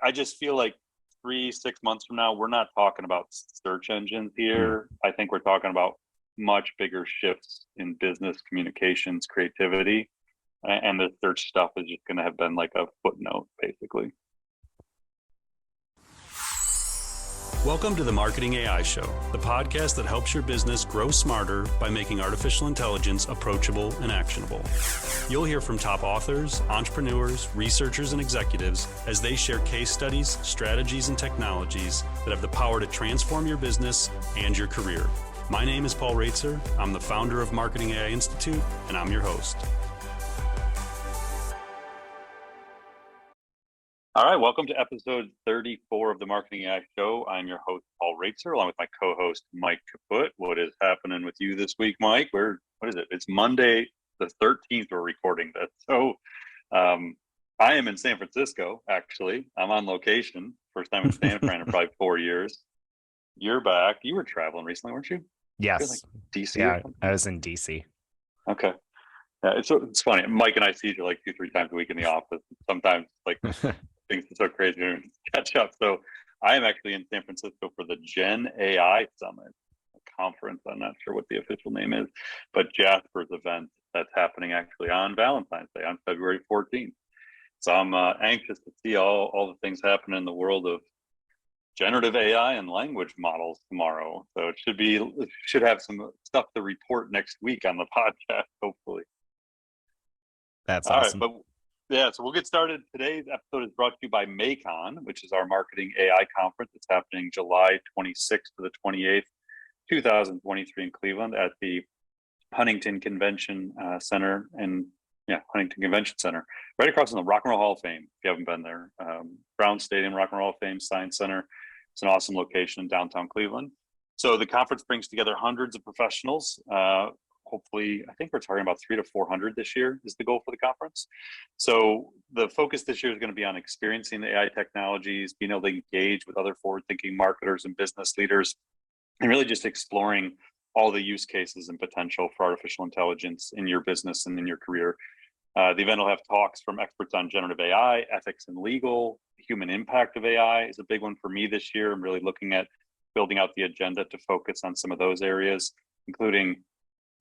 I just feel like 6 months from now, we're not talking about search engines here. I think we're talking about much bigger shifts in business communications, creativity, and the search stuff is just going to have been like a footnote, basically. Welcome to the Marketing AI Show, the podcast that helps your business grow smarter by making artificial intelligence approachable and actionable. You'll hear from top authors, entrepreneurs, researchers, and executives as they share case studies, strategies, and technologies that have the power to transform your business and your career. My name is Paul Raitzer. I'm the founder of Marketing AI Institute, and I'm your host. All right, welcome to episode 34 of the Marketing AI Show. I'm your host, Paul Raitzer, along with my co-host, Mike Kaput. What is happening with you this week, Mike? What is it? It's Monday, the 13th we're recording this. So I am in San Francisco, actually. I'm on location. First time in San Fran in probably 4 years. You're back. You were traveling recently, weren't you? Yes. Like DC? Yeah, I was in DC. Okay. Yeah, it's funny. Mike and I see each other like 2-3 times a week in the office. Sometimes like things are so crazy to catch up. So I am actually in San Francisco for the GenAI Summit, a conference. I'm not sure what the official name is, but Jasper's event that's happening actually on Valentine's Day on February 14th. So I'm anxious to see all the things happening in the world of generative AI and language models tomorrow. So it should have some stuff to report next week on the podcast, hopefully. That's awesome. All right, but so we'll get started. Today's episode is brought to you by MACON, which is our marketing AI conference. It's happening July 26th to the 28th, 2023 in Cleveland at the Huntington Convention Center Huntington Convention Center, right across from the Rock and Roll Hall of Fame. If you haven't been there, Brown Stadium, Rock and Roll Hall of Fame, Science Center. It's an awesome location in downtown Cleveland. So the conference brings together hundreds of professionals. Hopefully, I think we're targeting about 300 to 400 this year is the goal for the conference. So the focus this year is going to be on experiencing the AI technologies, being able to engage with other forward-thinking marketers and business leaders, and really just exploring all the use cases and potential for artificial intelligence in your business and in your career. The event will have talks from experts on generative AI, ethics and legal. Human impact of AI is a big one for me this year. I'm really looking at building out the agenda to focus on some of those areas, including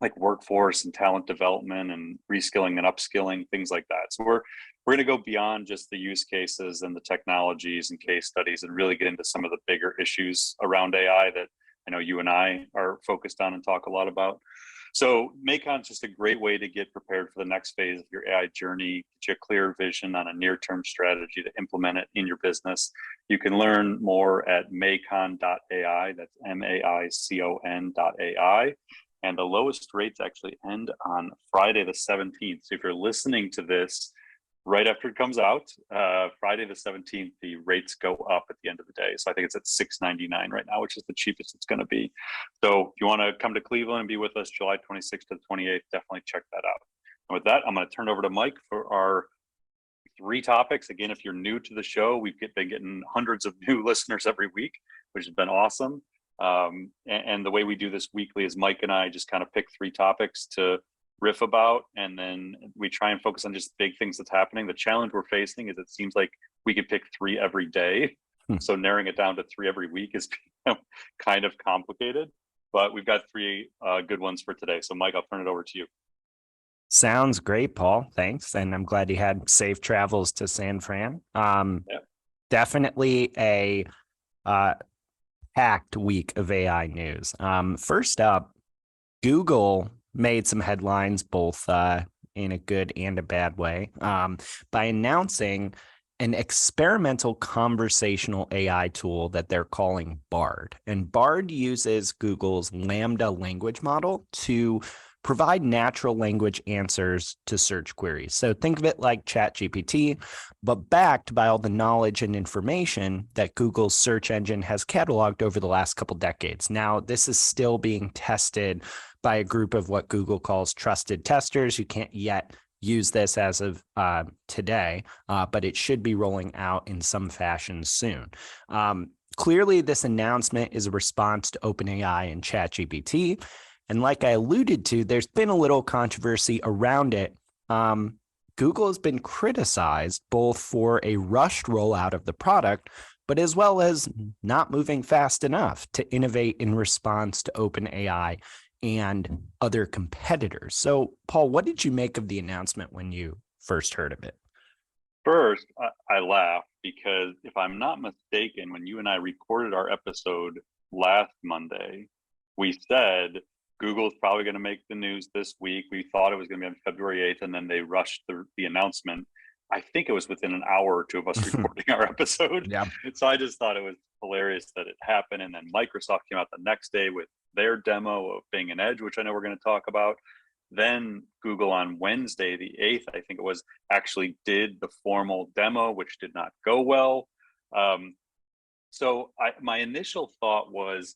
like workforce and talent development and reskilling and upskilling, things like that. So we're going to go beyond just the use cases and the technologies and case studies and really get into some of the bigger issues around AI that I know you and I are focused on and talk a lot about. So MACON's just a great way to get prepared for the next phase of your AI journey, get you a clear vision on a near-term strategy to implement it in your business. You can learn more at macon.ai, that's MAICON.ai. And the lowest rates actually end on Friday the 17th. So if you're listening to this right after it comes out, Friday the 17th, the rates go up at the end of the day. So I think it's at $699 right now, which is the cheapest it's going to be. So if you want to come to Cleveland and be with us July 26th to the 28th, definitely check that out. And with that, I'm going to turn it over to Mike for our 3 topics. Again, if you're new to the show, we've been getting hundreds of new listeners every week, which has been awesome. And the way we do this weekly is Mike and I just kind of pick 3 topics to riff about, and then we try and focus on just big things that's happening. The challenge we're facing is it seems like we could pick 3 every day. So narrowing it down to 3 every week is kind of complicated, but we've got 3 good ones for today. So Mike, I'll turn it over to you. Sounds great, Paul. Thanks. And I'm glad you had safe travels to San Fran. Definitely a packed week of AI news. First up, Google made some headlines, both in a good and a bad way, by announcing an experimental conversational AI tool that they're calling Bard. And Bard uses Google's LaMDA language model to provide natural language answers to search queries. So think of it like ChatGPT, but backed by all the knowledge and information that Google's search engine has cataloged over the last couple decades. Now, this is still being tested by a group of what Google calls trusted testers. You can't yet use this as of today, but it should be rolling out in some fashion soon. Clearly, this announcement is a response to OpenAI and ChatGPT. And like I alluded to, there's been a little controversy around it. Google has been criticized both for a rushed rollout of the product, but as well as not moving fast enough to innovate in response to OpenAI and other competitors. So, Paul, what did you make of the announcement when you first heard of it? First, I laugh because if I'm not mistaken, when you and I recorded our episode last Monday, we said Google's probably going to make the news this week. We thought it was going to be on February 8th, and then they rushed the announcement. I think it was within an hour or two of us recording our episode. Yeah. So I just thought it was hilarious that it happened. And then Microsoft came out the next day with their demo of Bing and Edge, which I know we're going to talk about. Then Google on Wednesday, the 8th, I think it was, actually did the formal demo, which did not go well. So my initial thought was,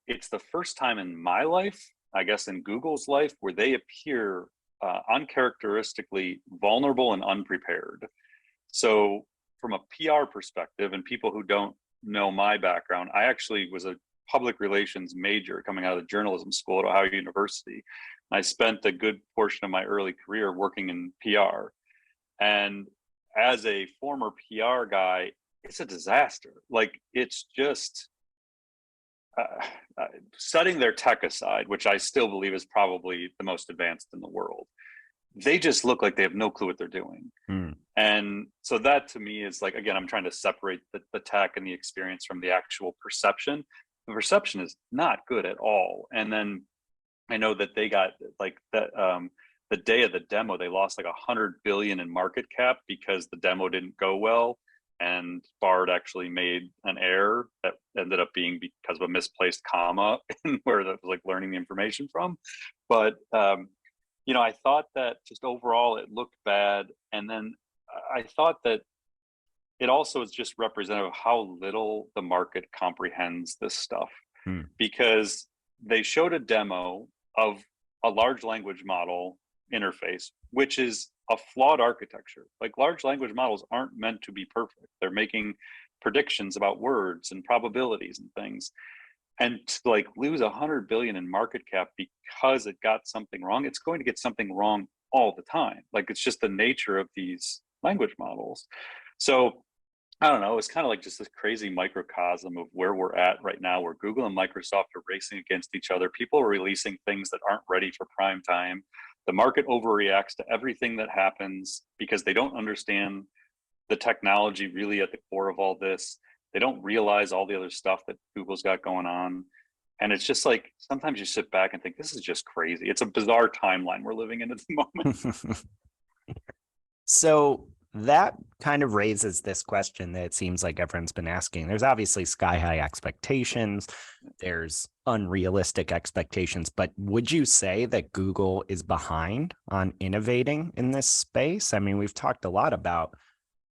it's the first time in my life, I guess in Google's life, where they appear uncharacteristically vulnerable and unprepared. So from a PR perspective, and people who don't know my background, I actually was a public relations major coming out of journalism school at Ohio University. I spent a good portion of my early career working in PR. And as a former PR guy, it's a disaster. Like, it's just setting their tech aside, which I still believe is probably the most advanced in the world. They just look like they have no clue what they're doing. And so that to me is like, again, I'm trying to separate the tech and the experience from the actual perception. The perception is not good at all. And then I know that they got like that the day of the demo, they lost like 100 billion in market cap because the demo didn't go well. And Bard actually made an error that ended up being because of a misplaced comma where that was like learning the information from. But, I thought that just overall it looked bad. And then I thought that it also is just representative of how little the market comprehends this stuff. Because they showed a demo of a large language model interface, which is a flawed architecture. Like, large language models aren't meant to be perfect. They're making predictions about words and probabilities and things. And to like lose 100 billion in market cap because it got something wrong, it's going to get something wrong all the time. Like, it's just the nature of these language models. So I don't know, it's kind of like just this crazy microcosm of where we're at right now, where Google and Microsoft are racing against each other. People are releasing things that aren't ready for prime time. The market overreacts to everything that happens because they don't understand the technology really at the core of all this. They don't realize all the other stuff that Google's got going on. And it's just like, sometimes you sit back and think, this is just crazy. It's a bizarre timeline we're living in at the moment. So that kind of raises this question that it seems like everyone's been asking. There's obviously sky high expectations. There's unrealistic expectations. But would you say that Google is behind on innovating in this space? I mean, we've talked a lot about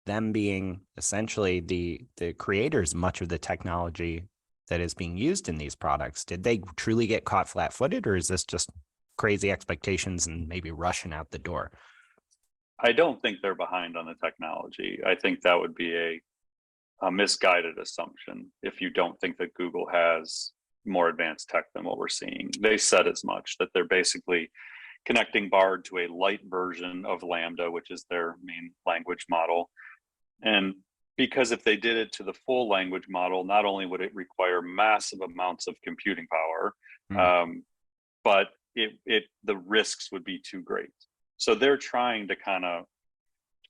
them being essentially the creators, much of the technology that is being used in these products. Did they truly get caught flat-footed, or is this just crazy expectations and maybe rushing out the door? I don't think they're behind on the technology. I think that would be a misguided assumption if you don't think that Google has more advanced tech than what we're seeing. They said as much, that they're basically connecting Bard to a light version of LaMDA, which is their main language model. And because if they did it to the full language model, not only would it require massive amounts of computing power, but the risks would be too great. So they're trying to kind of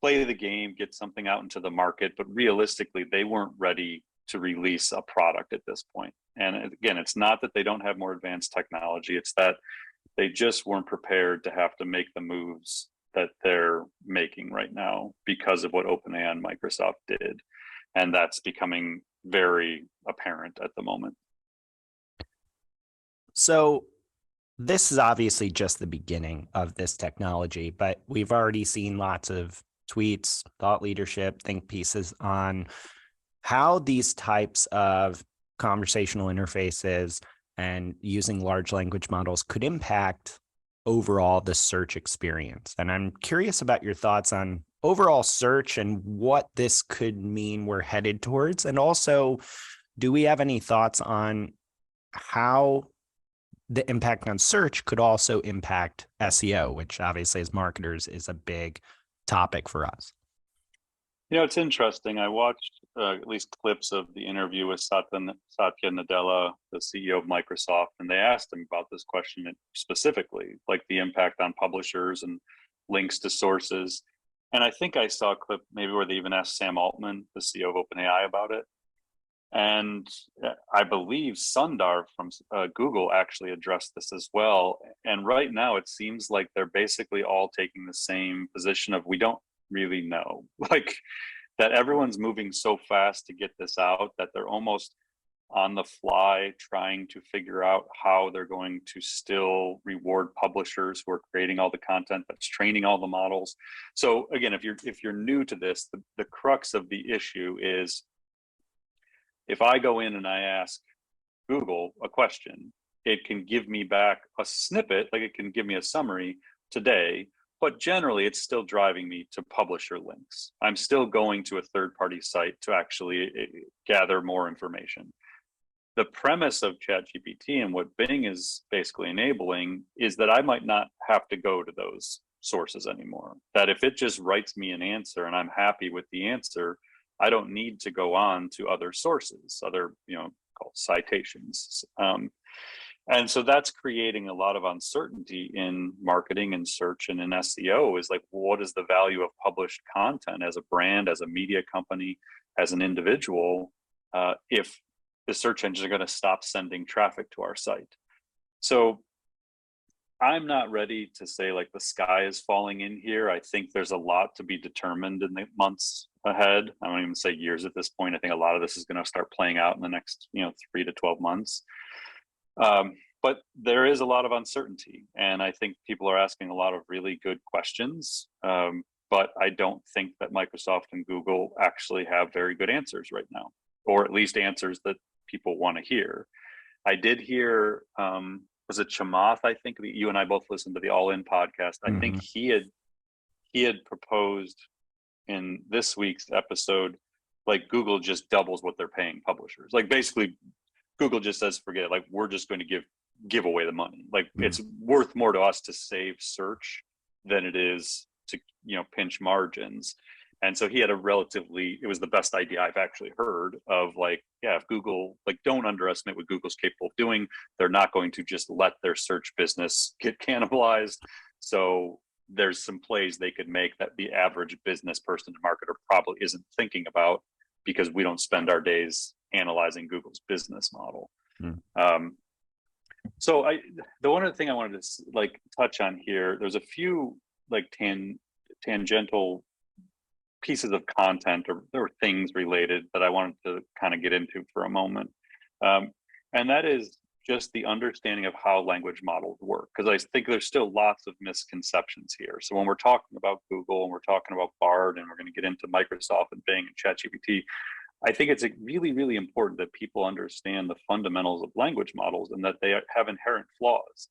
play the game, get something out into the market, but realistically, they weren't ready to release a product at this point. And again, it's not that they don't have more advanced technology, it's that they just weren't prepared to have to make the moves that they're making right now because of what OpenAI and Microsoft did. And that's becoming very apparent at the moment. So this is obviously just the beginning of this technology, but we've already seen lots of tweets, thought leadership, think pieces on how these types of conversational interfaces and using large language models could impact overall the search experience. And I'm curious about your thoughts on overall search and what this could mean we're headed towards. And also, do we have any thoughts on how the impact on search could also impact SEO, which obviously as marketers is a big topic for us. It's interesting. I watched at least clips of the interview with Satya Nadella, the CEO of Microsoft, and they asked him about this question specifically, like the impact on publishers and links to sources. And I think I saw a clip maybe where they even asked Sam Altman, the CEO of OpenAI, about it. And I believe Sundar from Google actually addressed this as well. And right now, it seems like they're basically all taking the same position of we don't really know, like that everyone's moving so fast to get this out that they're almost on the fly trying to figure out how they're going to still reward publishers who are creating all the content that's training all the models. So again, if you're new to this, the crux of the issue is if I go in and I ask Google a question, it can give me back a snippet, like it can give me a summary today, but generally it's still driving me to publisher links. I'm still going to a third-party site to actually gather more information. The premise of ChatGPT and what Bing is basically enabling is that I might not have to go to those sources anymore. That if it just writes me an answer and I'm happy with the answer, I don't need to go on to other sources, other, called citations. And so that's creating a lot of uncertainty in marketing and search and in SEO is like, what is the value of published content as a brand, as a media company, as an individual, if the search engines are going to stop sending traffic to our site? So I'm not ready to say like the sky is falling in here. I think there's a lot to be determined in the months ahead. I don't even say years at this point. I think a lot of this is going to start playing out in the next, 3 to 12 months. But there is a lot of uncertainty, and I think people are asking a lot of really good questions. But I don't think that Microsoft and Google actually have very good answers right now, or at least answers that people want to hear. I did hear, was it Chamath? I think you and I both listened to the All In podcast. I think he had proposed in this week's episode, like Google just doubles what they're paying publishers. Like basically, Google just says, forget it. Like we're just going to give away the money. Like it's worth more to us to save search than it is to pinch margins. And so he had it was the best idea I've actually heard of like, yeah, if Google, like don't underestimate what Google's capable of doing. They're not going to just let their search business get cannibalized. So there's some plays they could make that the average business person and marketer probably isn't thinking about because we don't spend our days analyzing Google's business model. So the one other thing I wanted to like touch on here, there's a few like tangential pieces of content or things related that I wanted to kind of get into for a moment. And that is just the understanding of how language models work, because I think there's still lots of misconceptions here. So when we're talking about Google and we're talking about Bard and we're going to get into Microsoft and Bing and ChatGPT, I think it's really, really important that people understand the fundamentals of language models and that they have inherent flaws.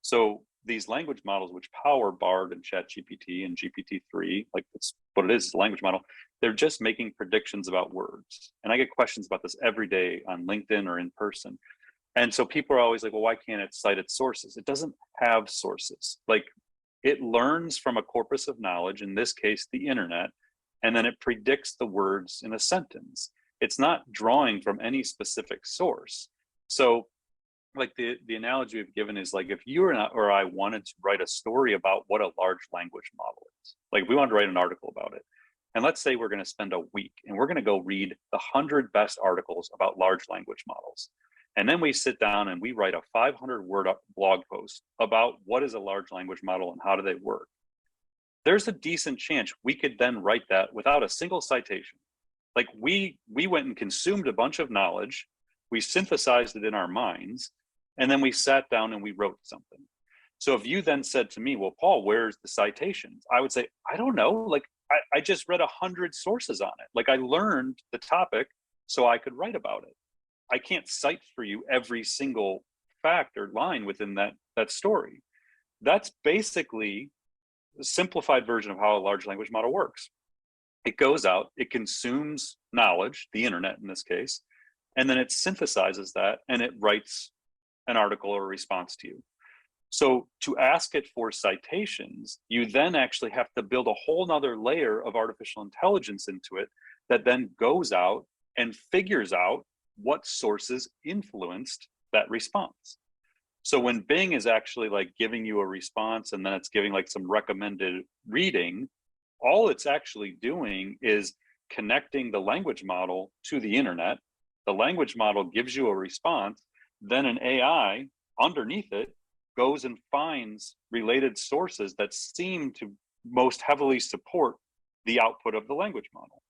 So these language models which power Bard and ChatGPT and GPT-3, like that's what it is, it's a language model, they're just making predictions about words. And I get questions about this every day on LinkedIn or in person. And so people are always like, well, why can't it cite its sources? It doesn't have sources. Like it learns from a corpus of knowledge, in this case, the internet, and then it predicts the words in a sentence. It's not drawing from any specific source. So like the analogy we've given is like if you or I wanted to write a story about what a large language model is, like we wanted to write an article about it. And let's say we're going to spend a week and we're going to go read the 100 best articles about large language models. And then we sit down and we write a 500-word blog post about what is a large language model and how do they work. There's a decent chance we could then write that without a single citation. Like we went and consumed a bunch of knowledge, we synthesized it in our minds, and then we sat down and we wrote something. So if you then said to me, well, Paul, where's the citations? I would say, I don't know. Like I just read 100 sources on it. Like I learned the topic so I could write about it. I can't cite for you every single fact or line within that story. That's basically a simplified version of how a large language model works. It goes out, it consumes knowledge, the internet in this case, and then it synthesizes that and it writes an article or a response to you. So to ask it for citations, you then actually have to build a whole nother layer of artificial intelligence into it that then goes out and figures out what sources influenced that response. So when Bing is actually like giving you a response and then it's giving like some recommended reading, all it's actually doing is connecting the language model to the internet. The language model gives you a response, then an AI underneath it goes and finds related sources that seem to most heavily support the output of the language model.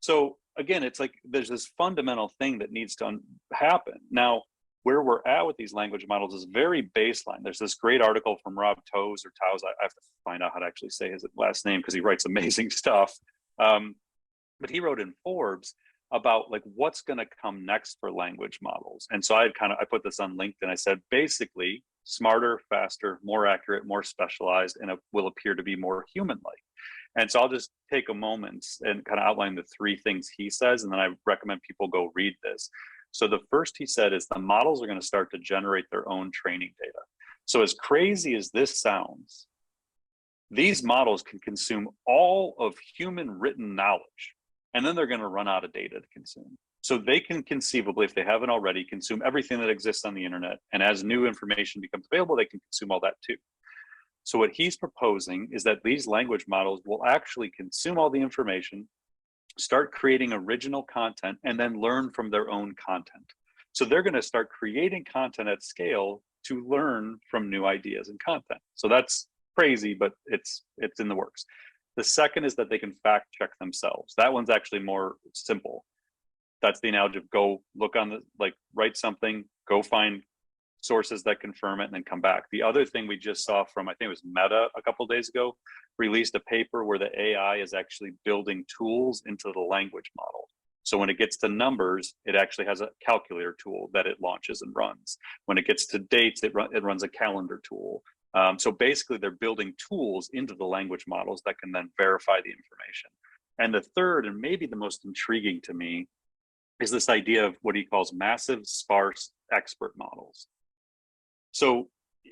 So again, it's like there's this fundamental thing that needs to happen. Now, where we're at with these language models is very baseline. There's this great article from Rob Toes or Tows. I have to find out how to actually say his last name because he writes amazing stuff. But he wrote in Forbes about like what's going to come next for language models. And so I put this on LinkedIn. I said, basically, smarter, faster, more accurate, more specialized, and it will appear to be more human-like. And so I'll just take a moment and kind of outline the three things he says, and then I recommend people go read this. So the first he said is the models are going to start to generate their own training data. So as crazy as this sounds, these models can consume all of human written knowledge, and then they're going to run out of data to consume. So they can conceivably, if they haven't already, consume everything that exists on the internet. And as new information becomes available, they can consume all that too. So what he's proposing is that these language models will actually consume all the information, start creating original content, and then learn from their own content. So they're going to start creating content at scale to learn from new ideas and content. So that's crazy, but it's in the works. The second is that they can fact check themselves. That one's actually more simple. That's the analogy of go look on the, like write something, go find sources that confirm it, and then come back. The other thing we just saw from, I think it was Meta a couple of days ago, released a paper where the AI is actually building tools into the language model. So when it gets to numbers, it actually has a calculator tool that it launches and runs. When it gets to dates, it runs a calendar tool. So basically they're building tools into the language models that can then verify the information. And the third, and maybe the most intriguing to me, is this idea of what he calls massive sparse expert models. So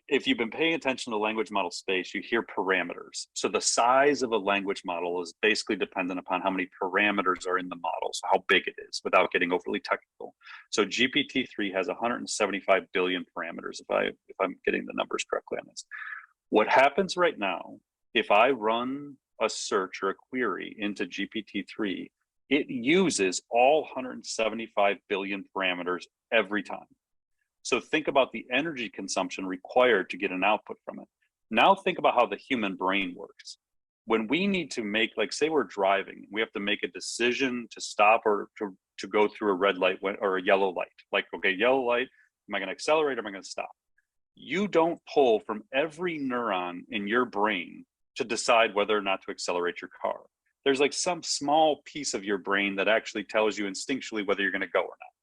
if you've been paying attention to the language model space, you hear parameters. So the size of a language model is basically dependent upon how many parameters are in the model, so how big it is, without getting overly technical. So GPT-3 has 175 billion parameters, if I'm getting the numbers correctly on this. What happens right now, if I run a search or a query into GPT-3, it uses all 175 billion parameters every time. So think about the energy consumption required to get an output from it. Now think about how the human brain works. When we need to make, like say we're driving, we have to make a decision to stop or to go through a red light or a yellow light. Like, okay, yellow light, am I going to accelerate or am I going to stop? You don't pull from every neuron in your brain to decide whether or not to accelerate your car. There's like some small piece of your brain that actually tells you instinctually whether you're going to go or not.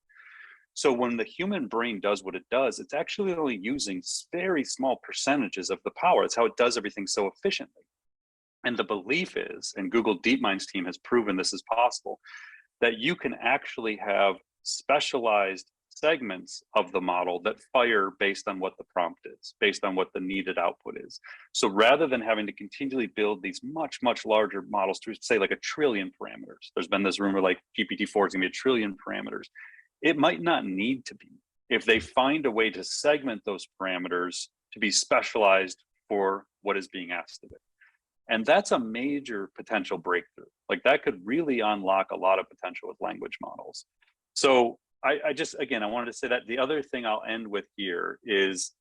So when the human brain does what it does, it's actually only using very small percentages of the power. That's how it does everything so efficiently. And the belief is, and Google DeepMind's team has proven this is possible, that you can actually have specialized segments of the model that fire based on what the prompt is, based on what the needed output is. So rather than having to continually build these much, much larger models to say like 1 trillion parameters, there's been this rumor like GPT-4 is going to be 1 trillion parameters. It might not need to be if they find a way to segment those parameters to be specialized for what is being asked of it. And that's a major potential breakthrough. Like that could really unlock a lot of potential with language models. So I just, again, I wanted to say that. The other thing I'll end with here is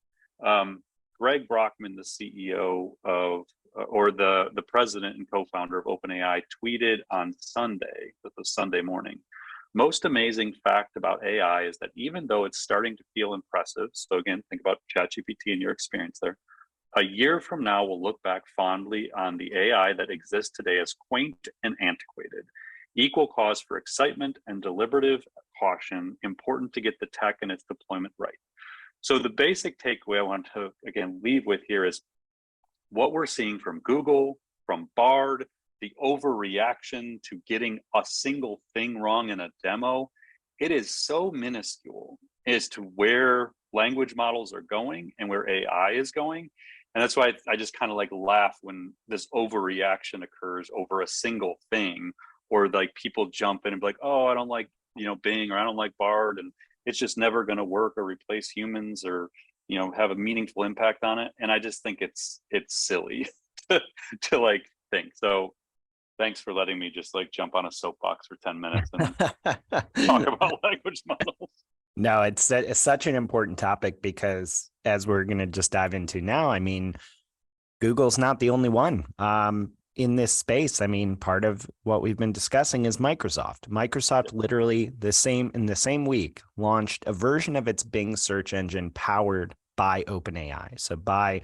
Greg Brockman, the CEO of, or the president and co-founder of OpenAI, tweeted on Sunday, that was Sunday morning, most amazing fact about AI is that even though it's starting to feel impressive, so again, think about ChatGPT and your experience there, a year from now, we'll look back fondly on the AI that exists today as quaint and antiquated. Equal cause for excitement and deliberative caution, important to get the tech and its deployment right. So the basic takeaway I want to, again, leave with here is what we're seeing from Google, from Bard, the overreaction to getting a single thing wrong in a demo, it is so minuscule as to where language models are going and where AI is going. And that's why I just kind of like laugh when this overreaction occurs over a single thing, or like people jump in and be like, oh, I don't like, Bing, or I don't like Bard, and it's just never going to work or replace humans or, have a meaningful impact on it. And I just think it's silly to like think. So thanks for letting me just like jump on a soapbox for 10 minutes and talk about language models. No, it's such an important topic because, as we're going to just dive into now, I mean, Google's not the only one in this space. I mean, part of what we've been discussing is Microsoft. Microsoft literally in the same week launched a version of its Bing search engine powered by OpenAI. So by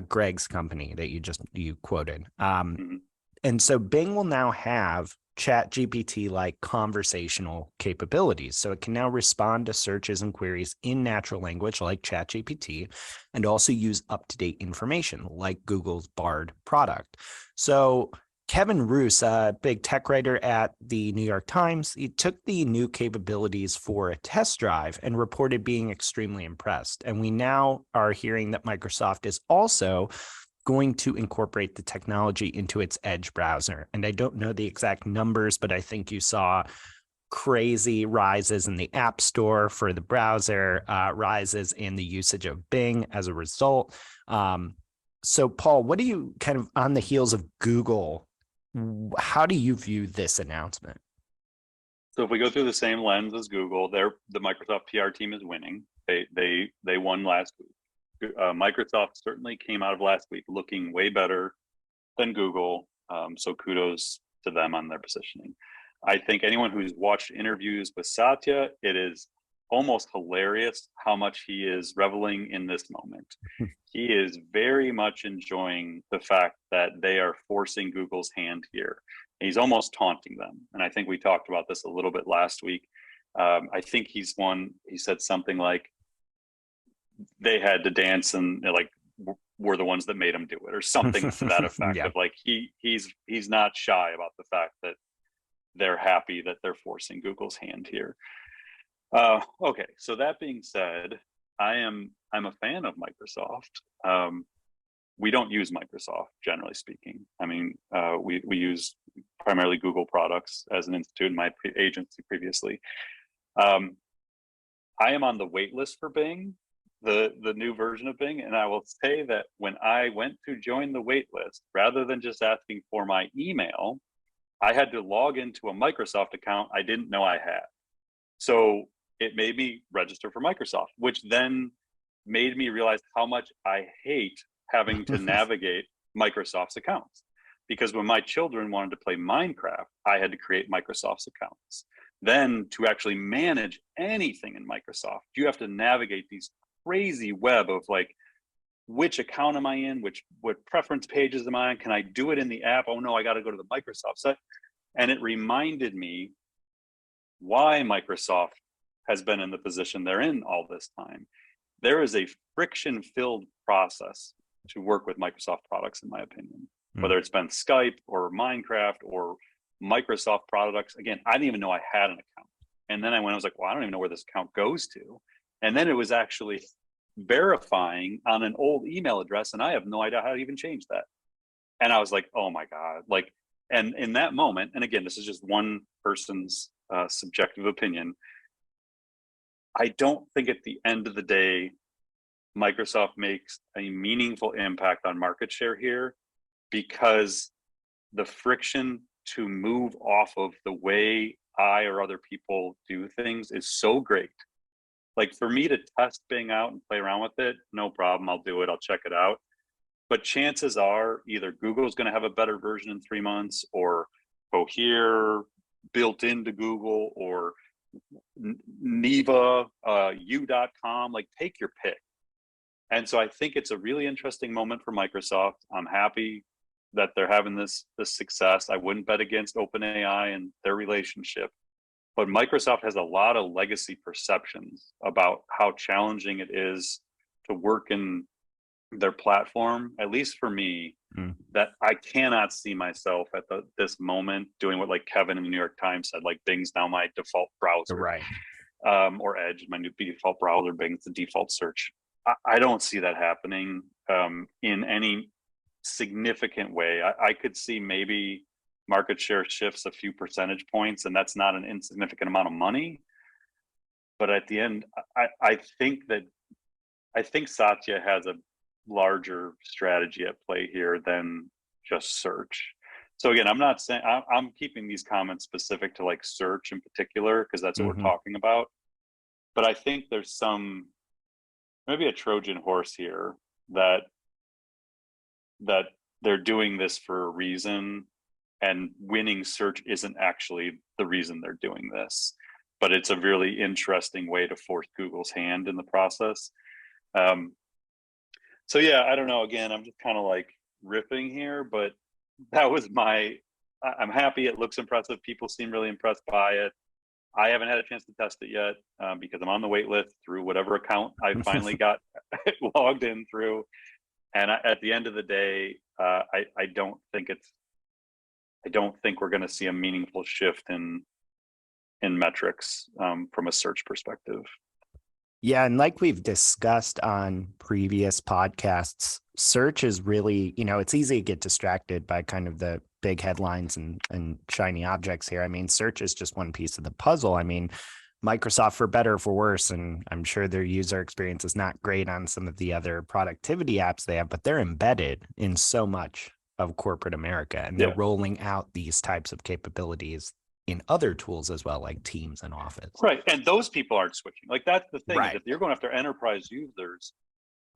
Greg's company that you quoted. And so Bing will now have ChatGPT like conversational capabilities. So it can now respond to searches and queries in natural language like ChatGPT, and also use up-to-date information like Google's Bard product. So Kevin Roos, a big tech writer at the New York Times, he took the new capabilities for a test drive and reported being extremely impressed. And we now are hearing that Microsoft is also going to incorporate the technology into its Edge browser. And I don't know the exact numbers, but I think you saw crazy rises in the App Store for the browser, rises in the usage of Bing as a result. So Paul, what do you kind of on the heels of Google, how do you view this announcement? So if we go through the same lens as Google, the Microsoft PR team is winning. They won last week. Microsoft certainly came out of last week looking way better than Google. So kudos to them on their positioning. I think anyone who's watched interviews with Satya, it is almost hilarious how much he is reveling in this moment. He is very much enjoying the fact that they are forcing Google's hand here. He's almost taunting them. And I think we talked about this a little bit last week. I think he said something like, they had to dance and like we're the ones that made him do it, or something to that effect. Yeah. Of like he's not shy about the fact that they're happy that they're forcing Google's hand here. Okay, so that being said, I'm a fan of Microsoft. We don't use Microsoft, generally speaking. I mean, we use primarily Google products as an institute in my agency previously. I am on the wait list for Bing, the new version of Bing. And I will say that when I went to join the wait list, rather than just asking for my email, I had to log into a Microsoft account I didn't know I had. So it made me register for Microsoft, which then made me realize how much I hate having to navigate Microsoft's accounts. Because when my children wanted to play Minecraft, I had to create Microsoft's accounts. Then to actually manage anything in Microsoft, you have to navigate these crazy web of like, which account am I in? What preference pages am I on? Can I do it in the app? Oh no, I got to go to the Microsoft site. And it reminded me why Microsoft has been in the position they're in all this time. There is a friction-filled process to work with Microsoft products, in my opinion, whether it's been Skype or Minecraft or Microsoft products. Again, I didn't even know I had an account. And then I was like, well, I don't even know where this account goes to. And then it was actually verifying on an old email address, and I have no idea how to even change that. And I was like, oh my God. Like, and in that moment, and again, this is just one person's subjective opinion, I don't think at the end of the day, Microsoft makes a meaningful impact on market share here, because the friction to move off of the way I or other people do things is so great. Like for me to test Bing out and play around with it, no problem, I'll do it, I'll check it out. But chances are either Google's going to have a better version in 3 months, or Cohere built into Google, or Neva, u.com, like take your pick. And so I think it's a really interesting moment for Microsoft. I'm happy that they're having this success. I wouldn't bet against OpenAI and their relationship. But Microsoft has a lot of legacy perceptions about how challenging it is to work in their platform, at least for me, that I cannot see myself at this moment doing what like Kevin in the New York Times said, like Bing's now my default browser. Right. or Edge, my new default browser. Bing's the default search. I don't see that happening in any significant way. I could see maybe market share shifts a few percentage points, and that's not an insignificant amount of money. But at the end, I think Satya has a larger strategy at play here than just search. So again, I'm not saying I'm keeping these comments specific to like search in particular, because that's what we're talking about. But I think there's maybe a Trojan horse here that they're doing this for a reason, and winning search isn't actually the reason they're doing this, but it's a really interesting way to force Google's hand in the process. So yeah, I don't know. Again, I'm just kind of like riffing here, but that was I'm happy. It looks impressive. People seem really impressed by it. I haven't had a chance to test it yet because I'm on the wait list through whatever account I finally got logged in through. And at the end of the day, I don't think we're going to see a meaningful shift in metrics from a search perspective. Yeah, and like we've discussed on previous podcasts, search is really, it's easy to get distracted by kind of the big headlines and shiny objects here. I mean, search is just one piece of the puzzle. I mean, Microsoft, for better or for worse, and I'm sure their user experience is not great on some of the other productivity apps they have, but they're embedded in so much of corporate America, and they're rolling out these types of capabilities in other tools as well, like Teams and Office. Right, and those people aren't switching. Like that's the thing. Right. If you're going after enterprise users,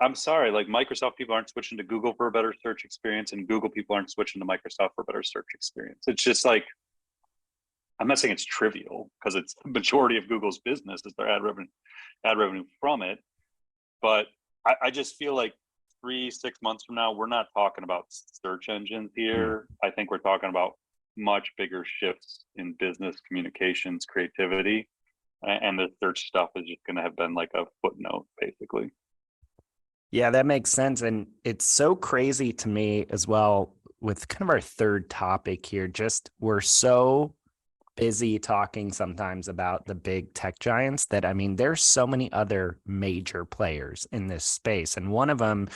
I'm sorry, like Microsoft people aren't switching to Google for a better search experience, and Google people aren't switching to Microsoft for a better search experience. It's just like, I'm not saying it's trivial, because it's the majority of Google's business is their ad revenue from it. But I just feel like 3-6 months from now, we're not talking about search engines here. I think we're talking about much bigger shifts in business communications, creativity, and the search stuff is just going to have been like a footnote, basically. Yeah, that makes sense. And it's so crazy to me as well with kind of our third topic here. Just we're so busy talking sometimes about the big tech giants that, I mean, there's so many other major players in this space. And one of them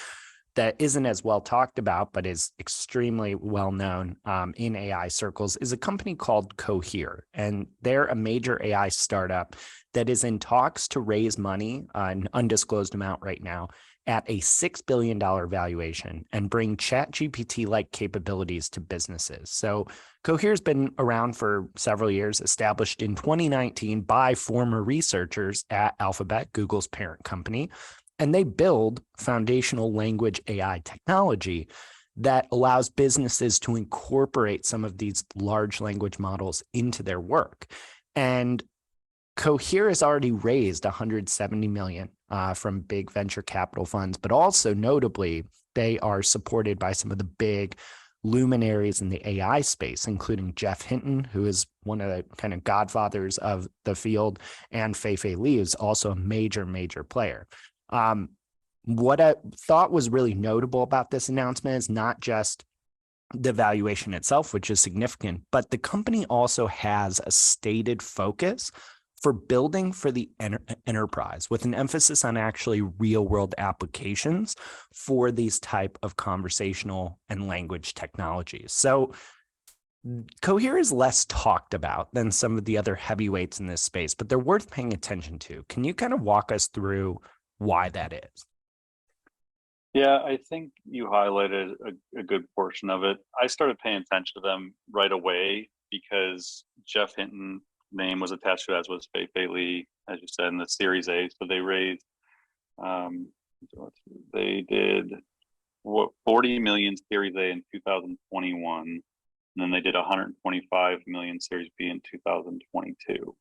that isn't as well talked about, but is extremely well known in AI circles, is a company called Cohere. And they're a major AI startup that is in talks to raise money, an undisclosed amount right now, at a $6 billion valuation and bring ChatGPT-like capabilities to businesses. So Cohere's been around for several years, established in 2019 by former researchers at Alphabet, Google's parent company. And they build foundational language AI technology that allows businesses to incorporate some of these large language models into their work. And Cohere has already raised $170 million from big venture capital funds, but also notably, they are supported by some of the big luminaries in the AI space, including Jeff Hinton, who is one of the kind of godfathers of the field, and Fei-Fei Li, who's also a major player. What I thought was really notable about this announcement is not just the valuation itself, which is significant, but the company also has a stated focus for building for the enterprise, with an emphasis on actually real world applications for these type of conversational and language technologies. So Cohere is less talked about than some of the other heavyweights in this space, but they're worth paying attention to. Can you kind of walk us through why that is? Yeah, I think you highlighted a good portion of it. I started paying attention to them right away because Jeff Hinton's name was attached to it, as was Fei-Fei Li, as you said, in the Series A. So they raised, they did 40 million Series A in 2021, and then they did 125 million Series B in 2022.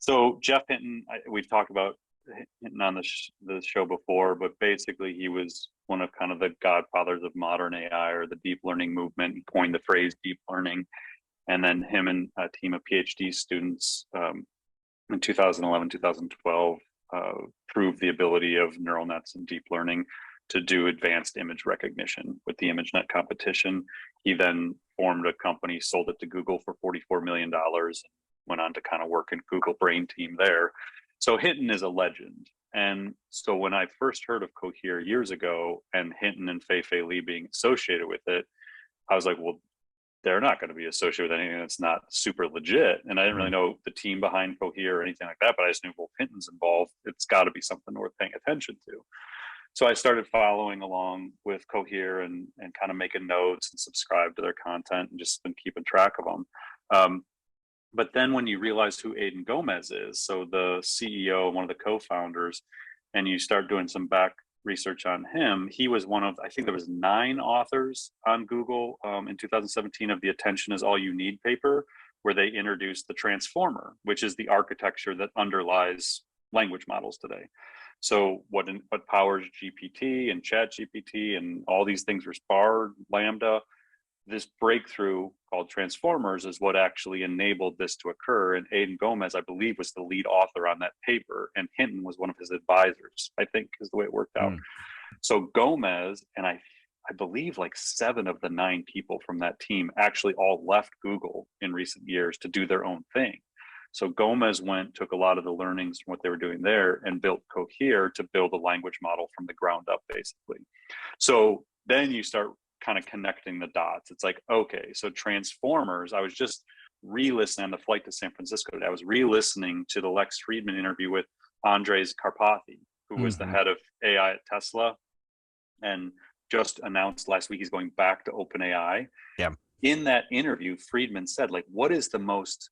So Jeff Hinton, we've talked about Hinton on the show before, but basically he was one of kind of the godfathers of modern AI, or the deep learning movement. He coined the phrase deep learning. And then him and a team of PhD students in 2011, 2012 proved the ability of neural nets and deep learning to do advanced image recognition with the ImageNet competition. He then formed a company, sold it to Google for $44 million, went on to kind of work in Google Brain Team there. So Hinton is a legend. And so when I first heard of Cohere years ago and Hinton and Fei Li being associated with it, I was like, well, they're not going to be associated with anything that's not super legit. And I didn't really know the team behind Cohere or anything like that, but I just knew, well, if Hinton's involved, it's got to be something worth paying attention to. So I started following along with Cohere and kind of making notes and subscribe to their content and just been keeping track of them. But then when you realize who Aiden Gomez is, so the CEO and one of the co-founders, and you start doing some back research on him, he was one of, I think there was 9 authors on Google in 2017 of the Attention is All You Need paper, where they introduced the transformer, which is the architecture that underlies language models today. So what powers GPT and ChatGPT and all these things, are Bard, LaMDA. This breakthrough called transformers is what actually enabled this to occur. And Aiden Gomez, I believe, was the lead author on that paper, and Hinton was one of his advisors, I think, is the way it worked out. So Gomez and I believe like 7 of the 9 people from that team actually all left Google in recent years to do their own thing. So Gomez took a lot of the learnings from what they were doing there and built Cohere to build a language model from the ground up, basically. So then you start kind of connecting the dots. It's like, okay, so transformers, I was just re-listening on the flight to San Francisco today. I was re-listening to the Lex Friedman interview with Andres Karpathy, who was the head of AI at Tesla, and just announced last week he's going back to OpenAI. Yeah. In that interview, Friedman said, like, what is the most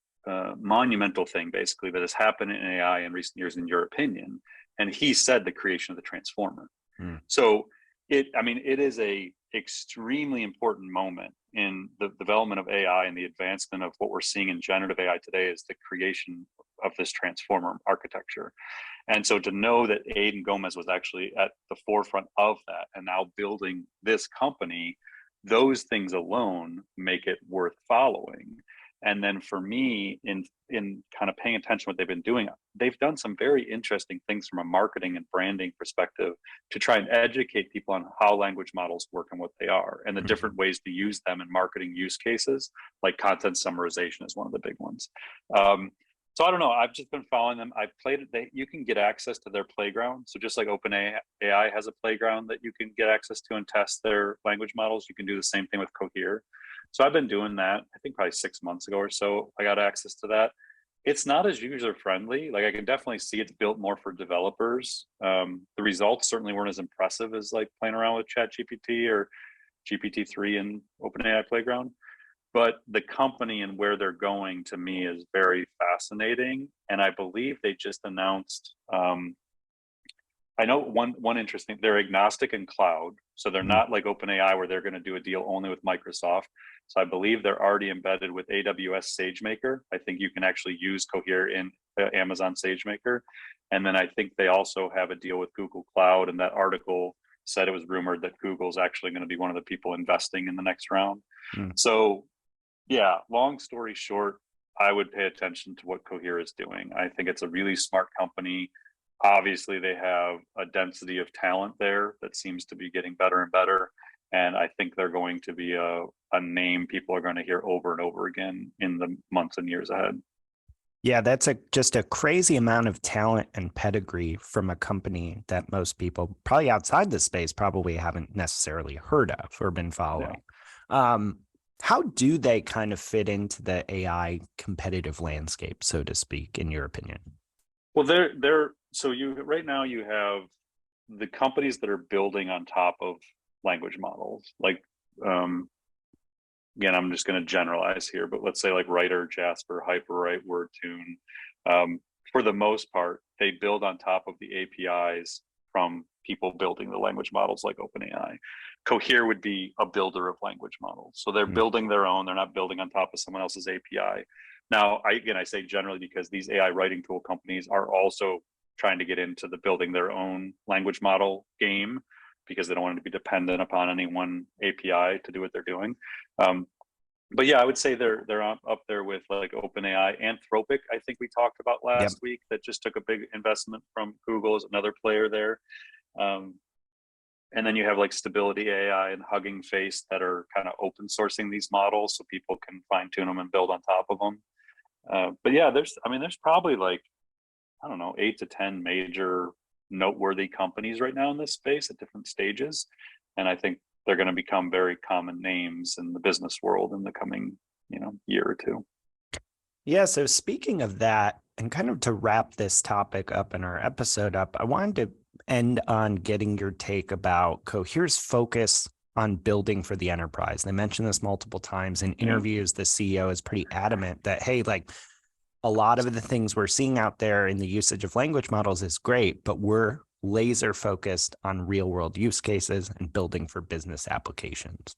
monumental thing basically that has happened in AI in recent years, in your opinion? And he said the creation of the transformer. So it is a extremely important moment in the development of AI, and the advancement of what we're seeing in generative AI today is the creation of this transformer architecture. And so to know that Aiden Gomez was actually at the forefront of that and now building this company, those things alone make it worth following. And then for me, in kind of paying attention to what they've been doing, they've done some very interesting things from a marketing and branding perspective to try and educate people on how language models work and what they are, and the different ways to use them in marketing use cases, like content summarization is one of the big ones. So I don't know, I've just been following them. I've played it. You can get access to their playground. So just like OpenAI has a playground that you can get access to and test their language models, you can do the same thing with Cohere. So I've been doing that, I think probably 6 months ago or so, I got access to that. It's not as user friendly. Like, I can definitely see it's built more for developers. The results certainly weren't as impressive as like playing around with ChatGPT or GPT-3 and OpenAI Playground. But the company and where they're going, to me, is very fascinating. And I believe they just announced, I know one interesting, they're agnostic in cloud. So they're not like OpenAI where they're going to do a deal only with Microsoft. So I believe they're already embedded with AWS SageMaker. I think you can actually use Cohere in Amazon SageMaker. And then I think they also have a deal with Google Cloud. And that article said it was rumored that Google's actually going to be one of the people investing in the next round. So yeah, long story short, I would pay attention to what Cohere is doing. I think it's a really smart company. Obviously, they have a density of talent there that seems to be getting better and better. And I think they're going to be a name people are going to hear over and over again in the months and years ahead. Yeah, that's just a crazy amount of talent and pedigree from a company that most people probably outside the space probably haven't necessarily heard of or been following. Yeah. How do they kind of fit into the AI competitive landscape, so to speak, in your opinion? Well, so right now you have the companies that are building on top of language models. Like, again, I'm just going to generalize here, but let's say like Writer, Jasper, HyperWrite, WordTune. For the most part, they build on top of the APIs from people building the language models like OpenAI. Cohere would be a builder of language models. So they're building their own. They're not building on top of someone else's API. Now, I say generally because these AI writing tool companies are also trying to get into the building their own language model game, because they don't want to be dependent upon any one API to do what they're doing. But yeah, I would say they're up there with like OpenAI. Anthropic, I think we talked about last week, that just took a big investment from Google, is another player there. And then you have like Stability AI and Hugging Face that are kind of open sourcing these models so people can fine tune them and build on top of them. But yeah, there's probably like, I don't know, 8 to 10 major noteworthy companies right now in this space at different stages. And I think they're going to become very common names in the business world in the coming, year or two. Yeah. So speaking of that, and kind of to wrap this topic up and our episode up, I wanted to end on getting your take about Cohere's focus on building for the enterprise. They mentioned this multiple times in interviews. The CEO is pretty adamant that, hey, like a lot of the things we're seeing out there in the usage of language models is great, but we're laser focused on real world use cases and building for business applications.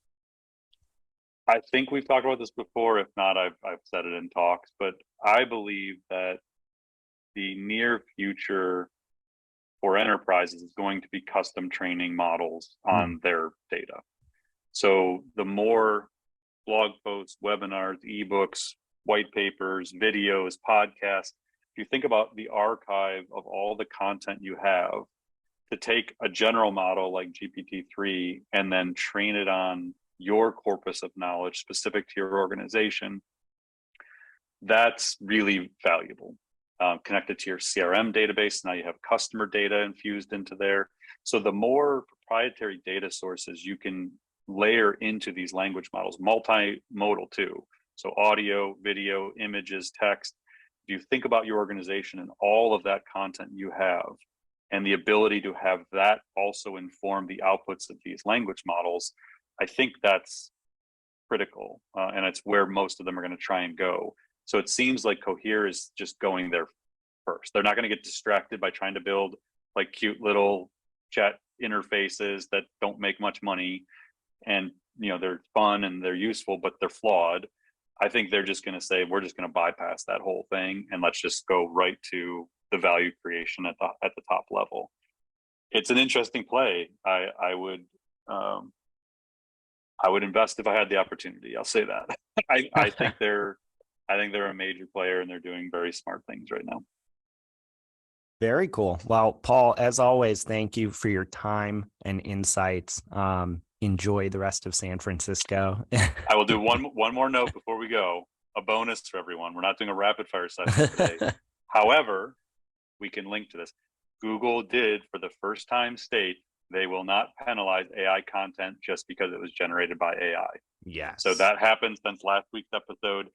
I think we've talked about this before. If not, I've said it in talks, but I believe that the near future for enterprises is going to be custom training models on their data. So the more blog posts, webinars, ebooks, white papers, videos, podcasts, if you think about the archive of all the content you have, to take a general model like GPT-3 and then train it on your corpus of knowledge specific to your organization, that's really valuable. Connected to your CRM database, now you have customer data infused into there. So the more proprietary data sources you can layer into these language models, multimodal too. So audio, video, images, text. If you think about your organization and all of that content you have, and the ability to have that also inform the outputs of these language models, I think that's critical. And it's where most of them are going to try and go. So it seems like Cohere is just going there first. They're not going to get distracted by trying to build like cute little chat interfaces that don't make much money. And, they're fun and they're useful, but they're flawed. I think they're just going to say, we're just going to bypass that whole thing and let's just go right to the value creation at the top level. It's an interesting play. I would invest if I had the opportunity. I'll say that. I think they're a major player and they're doing very smart things right now. Very cool. Well, Paul, as always, thank you for your time and insights. Enjoy the rest of San Francisco. I will do one more note before we go. A bonus for everyone. We're not doing a rapid fire session today. However, we can link to this. Google did, for the first time, state they will not penalize AI content just because it was generated by AI. Yes. So that happened since last week's episode.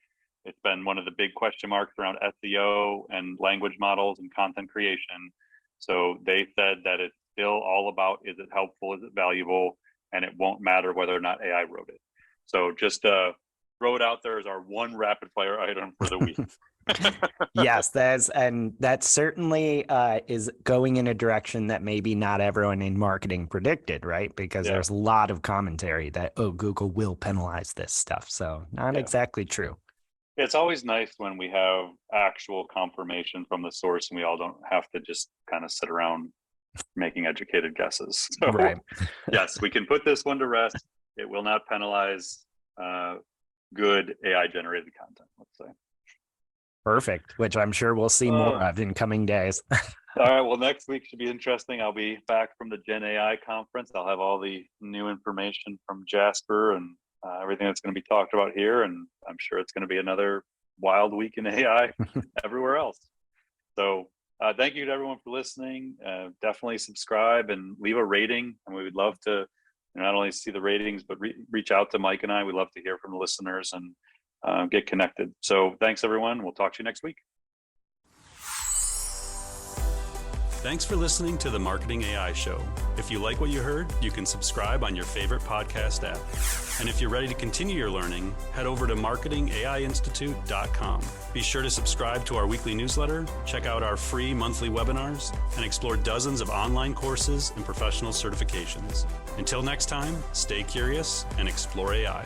It's been one of the big question marks around SEO and language models and content creation. So they said that it's still all about, is it helpful, is it valuable, and it won't matter whether or not AI wrote it. So just throw it out there as our one rapid fire item for the week. Yes, that certainly is going in a direction that maybe not everyone in marketing predicted, right? Because there's a lot of commentary that, Google will penalize this stuff. So not exactly true. It's always nice when we have actual confirmation from the source and we all don't have to just kind of sit around making educated guesses. So right. Yes, we can put this one to rest. It will not penalize good AI generated content, let's say. Perfect, which I'm sure we'll see more of in coming days. All right, well, next week should be interesting. I'll be back from the GenAI conference. I'll have all the new information from Jasper and everything that's going to be talked about here. And I'm sure it's going to be another wild week in AI everywhere else. So thank you to everyone for listening. Definitely subscribe and leave a rating. And we would love to not only see the ratings, but reach out to Mike and I. We'd love to hear from the listeners and get connected. So thanks, everyone. We'll talk to you next week. Thanks for listening to the Marketing AI Show. If you like what you heard, you can subscribe on your favorite podcast app. And if you're ready to continue your learning, head over to marketingaiinstitute.com. Be sure to subscribe to our weekly newsletter, check out our free monthly webinars, and explore dozens of online courses and professional certifications. Until next time, stay curious and explore AI.